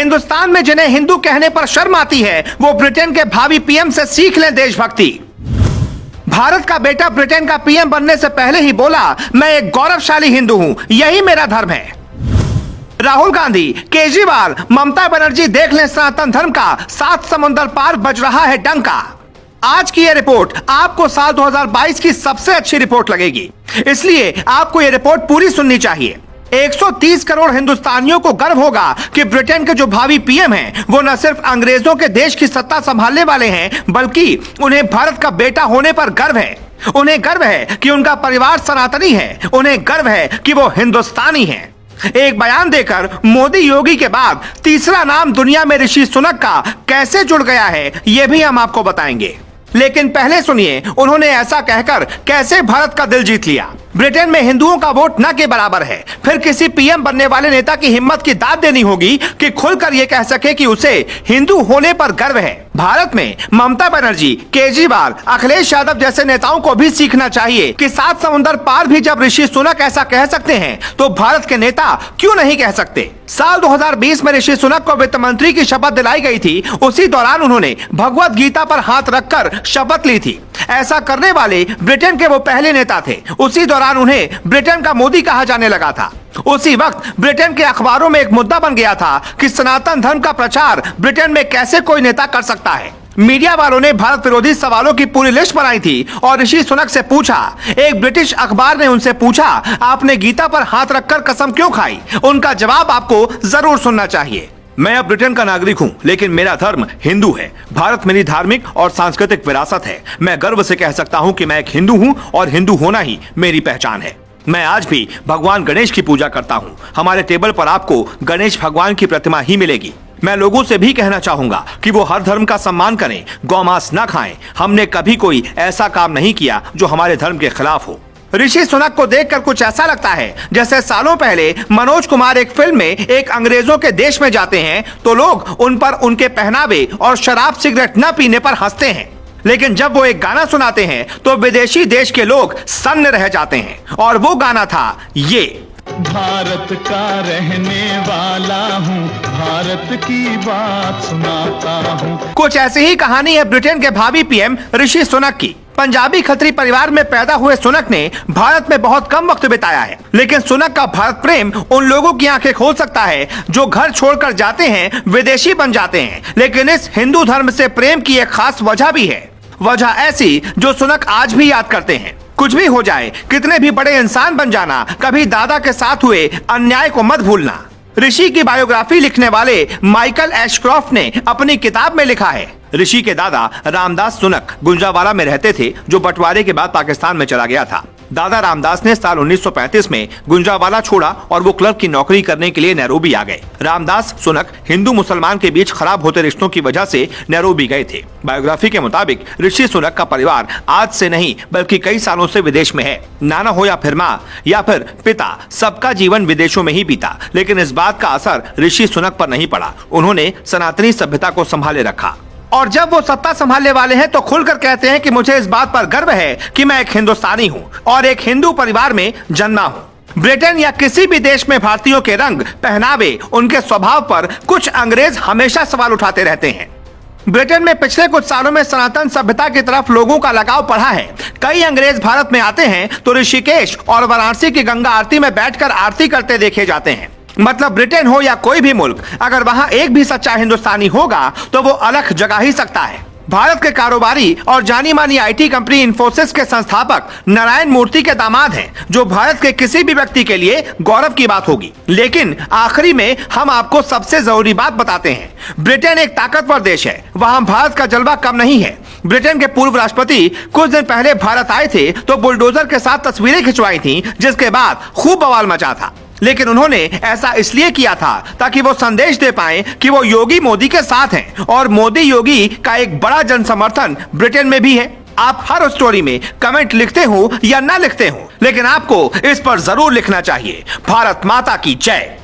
हिंदुस्तान में जिन्हें हिंदू कहने पर शर्म आती है वो ब्रिटेन के भावी पीएम से सीख लें देशभक्ति। भारत का बेटा ब्रिटेन का पीएम बनने से पहले ही बोला, मैं एक गौरवशाली हिंदू हूं, यही मेरा धर्म है। राहुल गांधी, केजरीवाल, ममता बनर्जी, देख लें सनातन धर्म का 7 समुंदर पार बज रहा है डंका। आज की यह रिपोर्ट आपको साल 2022 की सबसे अच्छी रिपोर्ट लगेगी, इसलिए आपको यह रिपोर्ट पूरी सुननी चाहिए। 130 करोड़ हिंदुस्तानियों को गर्व होगा कि ब्रिटेन के जो भावी पीएम हैं वो न सिर्फ अंग्रेजों के देश की सत्ता संभालने वाले हैं, बल्कि उन्हें भारत का बेटा होने पर गर्व है। उन्हें गर्व है कि उनका परिवार सनातनी है, उन्हें गर्व है कि वो हिंदुस्तानी हैं। एक बयान देकर मोदी योगी के बाद तीसरा नाम दुनिया में ऋषि सुनक का कैसे जुड़ गया है, ये भी हम आपको बताएंगे। लेकिन पहले सुनिए उन्होंने ऐसा कहकर कैसे भारत का दिल जीत लिया। ब्रिटेन में हिंदुओं का वोट न के बराबर है, फिर किसी पीएम बनने वाले नेता की हिम्मत की दाद देनी होगी कि खुलकर यह कह सके कि उसे हिंदू होने पर गर्व है। भारत में ममता बनर्जी, केजरीवाल, अखिलेश यादव जैसे नेताओं को भी सीखना चाहिए कि 7 समुंदर पार भी जब ऋषि सुनक ऐसा कह सकते हैं तो भारत के नेता क्यों नहीं कह सकते। साल 2020 में ऋषि सुनक को वित्त मंत्री की शपथ दिलाई गई थी। उसी दौरान उन्होंने भगवत गीता पर हाथ रखकर शपथ ली थी। ऐसा करने वाले ब्रिटेन के वो पहले नेता थे। उसी दौरान उन्हें ब्रिटेन का मोदी कहा जाने लगा था। उसी वक्त ब्रिटेन के अखबारों में एक मुद्दा बन गया था कि सनातन धर्म का प्रचार ब्रिटेन में कैसे कोई नेता कर सकता है। मीडिया वालों ने भारत विरोधी सवालों की पूरी लिस्ट बनाई थी और ऋषि सुनक से पूछा। एक ब्रिटिश अखबार ने उनसे पूछा, आपने गीता पर हाथ रखकर कसम क्यों खाई? उनका जवाब आपको जरूर सुनना चाहिए। मैं अब ब्रिटेन का नागरिक हूं, लेकिन मेरा धर्म हिंदू है। भारत मेरी धार्मिक और सांस्कृतिक विरासत है। मैं गर्व से कह सकता हूं कि मैं एक हिंदू हूं और हिंदू होना ही मेरी पहचान है। मैं आज भी भगवान गणेश की पूजा करता हूं। हमारे टेबल पर आपको गणेश भगवान की प्रतिमा ही मिलेगी। मैं लोगों से भी कहना चाहूंगा कि वो हर धर्म का सम्मान करें, गौमांस न खाएं। हमने कभी कोई ऐसा काम नहीं किया जो हमारे धर्म के खिलाफ हो। ऋषि सुनक को देखकर कुछ ऐसा लगता है जैसे सालों पहले मनोज कुमार एक फिल्म में एक अंग्रेजों के देश में जाते हैं तो लोग उन पर उनके पहनावे और शराब सिगरेट न पीने पर हंसते हैं, लेकिन जब वो एक गाना सुनाते हैं तो विदेशी देश के लोग सन्न रह जाते हैं। और वो गाना था ये, भारत का रहने वाला हूँ, भारत की बात सुनाता हूँ। कुछ ऐसी ही कहानी है ब्रिटेन के भावी पीएम ऋषि सुनक की। पंजाबी खत्री परिवार में पैदा हुए सुनक ने भारत में बहुत कम वक्त बिताया है, लेकिन सुनक का भारत प्रेम उन लोगों की आंखें खोल सकता है जो घर छोड़कर जाते हैं, विदेशी बन जाते हैं। लेकिन इस हिंदू धर्म से प्रेम की एक खास वजह भी है, वजह ऐसी जो सुनक आज भी याद करते हैं। कुछ भी हो जाए, कितने भी बड़े इंसान बन जाना, कभी दादा के साथ हुए अन्याय को मत भूलना। ऋषि की बायोग्राफी लिखने वाले माइकल एशक्रॉफ्ट ने अपनी किताब में लिखा है, ऋषि के दादा रामदास सुनक गुंजावाला में रहते थे जो बंटवारे के बाद पाकिस्तान में चला गया था। दादा रामदास ने साल 1935 में गुंजावाला छोड़ा और वो क्लर्क की नौकरी करने के लिए नैरोबी आ गए। रामदास सुनक हिंदू मुसलमान के बीच खराब होते रिश्तों की वजह से नैरोबी गए थे। बायोग्राफी के मुताबिक ऋषि सुनक का परिवार आज से नहीं बल्कि कई सालों से विदेश में है। नाना हो या फिर माँ या फिर पिता, सबका जीवन विदेशों में ही बीता, लेकिन इस बात का असर ऋषि सुनक पर नहीं पड़ा। उन्होंने सनातनी सभ्यता को संभाले रखा और जब वो सत्ता संभालने वाले हैं तो खुलकर कहते हैं कि मुझे इस बात पर गर्व है कि मैं एक हिंदुस्तानी हूँ और एक हिंदू परिवार में जन्मा हूँ। ब्रिटेन या किसी भी देश में भारतीयों के रंग, पहनावे, उनके स्वभाव पर कुछ अंग्रेज हमेशा सवाल उठाते रहते हैं। ब्रिटेन में पिछले कुछ सालों में सनातन सभ्यता की तरफ लोगों का लगाव बढ़ा है। कई अंग्रेज भारत में आते हैं तो ऋषिकेश और वाराणसी की गंगा आरती में बैठकर आरती करते देखे जाते हैं। मतलब ब्रिटेन हो या कोई भी मुल्क, अगर वहां एक भी सच्चा हिंदुस्तानी होगा तो वो अलग जगा ही सकता है। भारत के कारोबारी और जानी मानी आईटी कंपनी इन्फोसिस के संस्थापक नारायण मूर्ति के दामाद हैं, जो भारत के किसी भी व्यक्ति के लिए गौरव की बात होगी। लेकिन आखिरी में हम आपको सबसे जरूरी बात बताते हैं। ब्रिटेन एक ताकतवर देश है, वहां भारत का जलवा कम नहीं है। ब्रिटेन के पूर्व राष्ट्रपति कुछ दिन पहले भारत आए थे तो बुलडोजर के साथ तस्वीरें खिंचवाई थी, जिसके बाद खूब बवाल मचा था। लेकिन उन्होंने ऐसा इसलिए किया था ताकि वो संदेश दे पाएं कि वो योगी मोदी के साथ हैं और मोदी योगी का एक बड़ा जन समर्थन ब्रिटेन में भी है। आप हर स्टोरी में कमेंट लिखते हो या ना लिखते हो, लेकिन आपको इस पर जरूर लिखना चाहिए, भारत माता की जय।